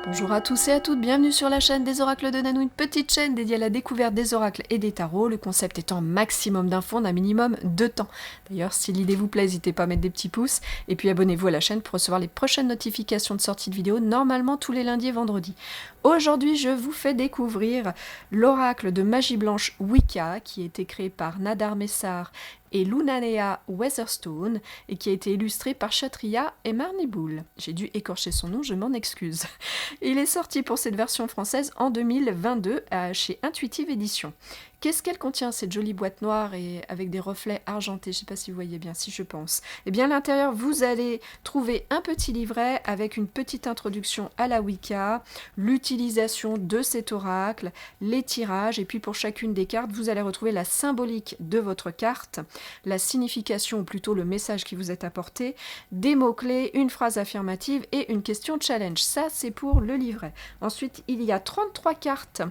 Bonjour à tous et à toutes, bienvenue sur la chaîne des oracles de Nanou, une petite chaîne dédiée à la découverte des oracles et des tarots, le concept étant maximum d'infos en un minimum de temps. D'ailleurs, si l'idée vous plaît, n'hésitez pas à mettre des petits pouces, et puis abonnez-vous à la chaîne pour recevoir les prochaines notifications de sortie de vidéos, normalement tous les lundis et vendredis. Aujourd'hui, je vous fais découvrir l'oracle de magie blanche Wicca, qui a été créé par Nadar Messar et Lunanea Weatherstone, et qui a été illustré par Kshatriya et Marniboul. J'ai dû écorcher son nom, je m'en excuse. Il est sorti pour cette version française en 2022 chez Intuitive Édition. Qu'est-ce qu'elle contient, cette jolie boîte noire et avec des reflets argentés? Je ne sais pas si vous voyez bien, si je pense. Eh bien, à l'intérieur, vous allez trouver un petit livret avec une petite introduction à la Wicca, l'utilisation de cet oracle, les tirages, et puis pour chacune des cartes, vous allez retrouver la symbolique de votre carte, la signification, ou plutôt le message qui vous est apporté, des mots-clés, une phrase affirmative et une question challenge. Ça, c'est pour le livret. Ensuite, il y a 33 cartes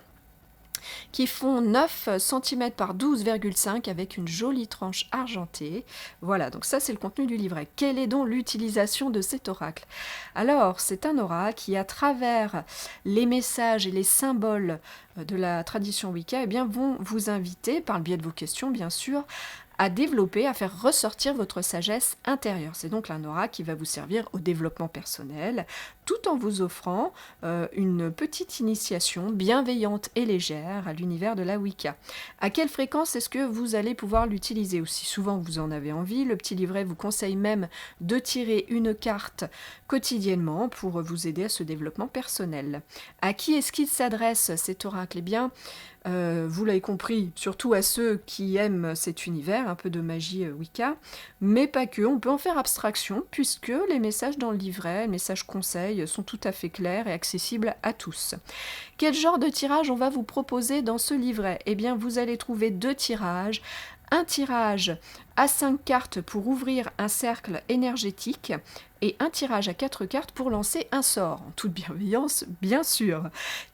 qui font 9 cm par 12,5 avec une jolie tranche argentée. Voilà, donc ça c'est le contenu du livret. Quelle est donc l'utilisation de cet oracle? Alors, c'est un oracle qui, à travers les messages et les symboles de la tradition Wicca, eh bien, vont vous inviter, par le biais de vos questions bien sûr, à développer, à faire ressortir votre sagesse intérieure. C'est donc un oracle qui va vous servir au développement personnel, tout en vous offrant une petite initiation bienveillante et légère à l'univers de la Wicca. À quelle fréquence est-ce que vous allez pouvoir l'utiliser? Aussi souvent que vous en avez envie. Le petit livret vous conseille même de tirer une carte quotidiennement pour vous aider à ce développement personnel. À qui est-ce qu'il s'adresse, cet oracle? Eh bien, vous l'avez compris, surtout à ceux qui aiment cet univers, un peu de magie Wicca, mais pas que, on peut en faire abstraction, puisque les messages dans le livret, les messages conseils, sont tout à fait clairs et accessibles à tous. Quel genre de tirage on va vous proposer dans ce livret? Eh bien, vous allez trouver 2 tirages. Un tirage à 5 cartes pour ouvrir un cercle énergétique et un tirage à 4 cartes pour lancer un sort, en toute bienveillance, bien sûr.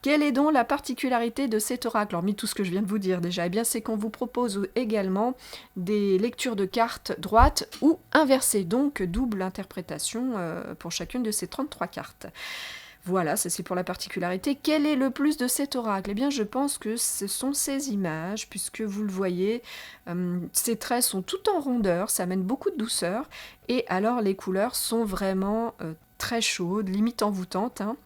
Quelle est donc la particularité de cet oracle, hormis tout ce que je viens de vous dire déjà? Eh bien, c'est qu'on vous propose également des lectures de cartes droites ou inversées, donc double interprétation pour chacune de ces 33 cartes. Voilà, ça c'est pour la particularité. Quel est le plus de cet oracle? Eh bien, je pense que ce sont ces images, puisque vous le voyez, ces traits sont tout en rondeur, ça amène beaucoup de douceur, et alors les couleurs sont vraiment très chaudes, limite envoûtantes, hein.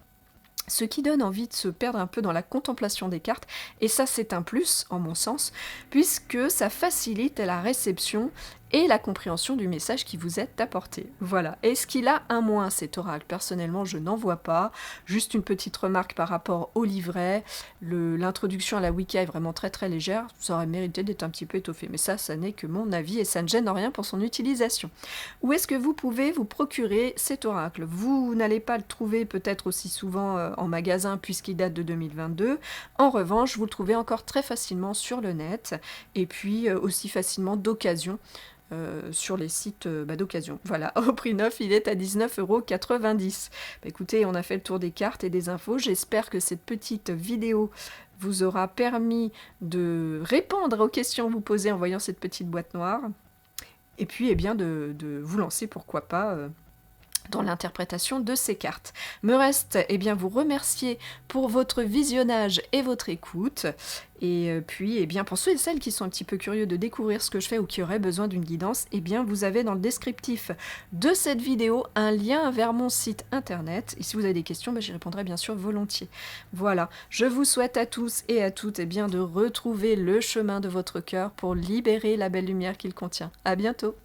Ce qui donne envie de se perdre un peu dans la contemplation des cartes, et ça c'est un plus, en mon sens, puisque ça facilite la réception et la compréhension du message qui vous est apporté. Voilà. Est-ce qu'il a un moins, cet oracle? Personnellement, je n'en vois pas. Juste une petite remarque par rapport au livret. L'introduction à la Wicca est vraiment très très légère. Ça aurait mérité d'être un petit peu étoffé. Mais ça n'est que mon avis et ça ne gêne en rien pour son utilisation. Où est-ce que vous pouvez vous procurer cet oracle? Vous n'allez pas le trouver peut-être aussi souvent en magasin puisqu'il date de 2022. En revanche, vous le trouvez encore très facilement sur le net et puis aussi facilement d'occasion. Sur les sites d'occasion. Voilà, au prix neuf, il est à 19,90 €. Écoutez, on a fait le tour des cartes et des infos. J'espère que cette petite vidéo vous aura permis de répondre aux questions que vous posez en voyant cette petite boîte noire. Et puis, eh bien, de vous lancer, pourquoi pas, dans l'interprétation de ces cartes. Me reste vous remercier pour votre visionnage et votre écoute. Et puis, pour ceux et celles qui sont un petit peu curieux de découvrir ce que je fais ou qui auraient besoin d'une guidance, vous avez dans le descriptif de cette vidéo un lien vers mon site internet. Et si vous avez des questions, j'y répondrai bien sûr volontiers. Voilà, je vous souhaite à tous et à toutes de retrouver le chemin de votre cœur pour libérer la belle lumière qu'il contient. À bientôt!